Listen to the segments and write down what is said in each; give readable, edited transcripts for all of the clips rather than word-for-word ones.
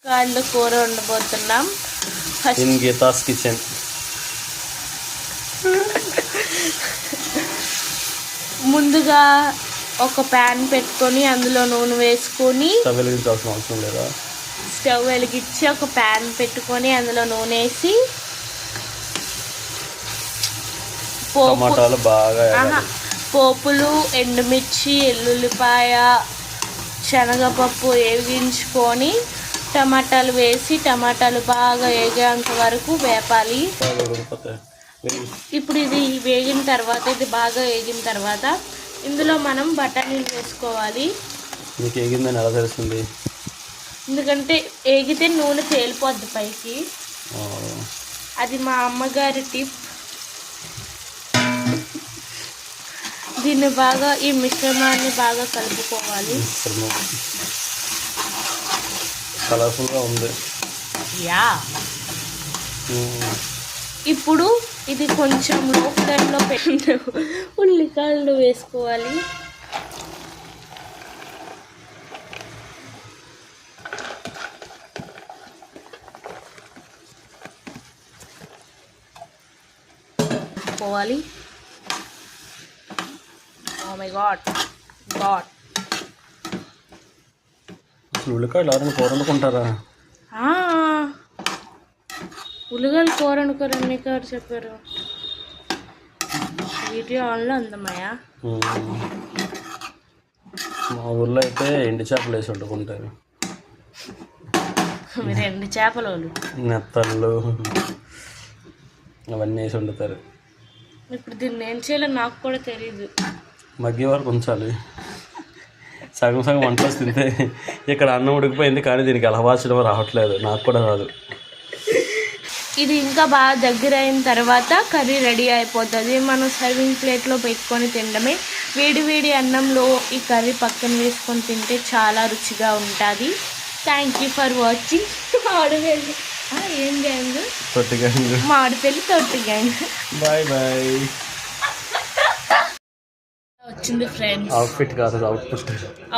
కాళ్ళ కూర వండబోతున్నాం. In Geetha's kitchen. ముందుగా ఒక ప్యాన్ పెట్టుకొని అందులో నూనె వేసుకొని, స్టవ్ వెలిగించాల్సిన అవసరం లేదా? స్టవ్ వెలిగించి ఒక ప్యాన్ పెట్టుకొని అందులో నూనె వేసి టమాటాలు బాగా పోపులు, ఎండుమిర్చి, ఎల్లుల్లిపాయ, శనగపప్పు వేగించుకొని టమాటాలు వేసి టమాటాలు బాగా వేగేంత వరకు వేపాలి. ఇప్పుడు ఇది వేగిన తర్వాత, ఇది బాగా వేగిన తర్వాత ఇందులో మనం బఠానీలు వేసుకోవాలి. మీకు వేగిందని ఎలా తెలుస్తుంది? ఎందుకంటే వేగితే నూనె తేలిపోద్ది పైకి. అది మా అమ్మగారి టిప్. దీన్ని బాగా, ఈ మిశ్రమాన్ని బాగా కలుపుకోవాలి. కలర్ఫుల్గా ఉంది. యా. ఇప్పుడు ఇది కొంచెం లో ఫ్లేమ్లో పెట్టి ఉల్లికాయలు వేసుకోవాలి. Oh my God. ఉల్లికాయలు ఎవరైనా కూర వండుకుంటారా? ఉల్లిగడ్డ కూర వండుకోరని ఎవరు చెప్పారు? వీడియో ఆన్లో అందమయ్యా. మా ఊర్లో అయితే ఎండు చేపలు వేసి వండుకుంటారు. మీరు ఎండు చేపలు, నెత్తళ్ళు అవన్నీ వేసి వండుతారు. ఇప్పుడు దీన్ని ఏం చేయాలో నాకు కూడా తెలియదు. మగ్గే వరకు ఉంచాలి. సగం సగం వంటలు తింటే ఇక్కడ అన్నం ఉడికిపోయింది, కానీ దీనికి ఎలా వాచడం రావట్లేదు, నాకు కూడా రాదు. ఇది ఇంకా బాగా దగ్గర అయిన తర్వాత కర్రీ రెడీ అయిపోతుంది. మనం సర్వింగ్ ప్లేట్లో పెట్టుకొని తినడమే. వేడి అన్నంలో ఈ కర్రీ పక్కన వేసుకొని తింటే చాలా రుచిగా ఉంటుంది. Thank you for watching. Mamidipalli ఏం గ్యాంగ్? తొట్టి గ్యాంగ్. మామిడిపల్లి తొట్టి గ్యాంగ్. Bye bye. వచ్చింది ఫ్రెండ్స్. అవుట్ఫిట్ కాదు,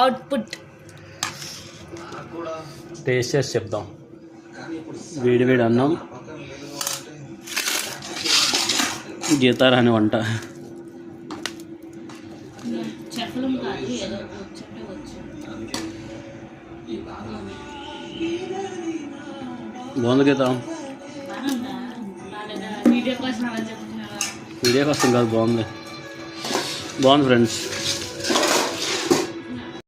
అవుట్పుట్. టేస్ట్ చేసి చెప్దాం. వేడి అన్నం, గీతారాని వంట. బాగుంది గీత. వీడియో కోసం కాదు, బాగుంది ఫ్రెండ్స్.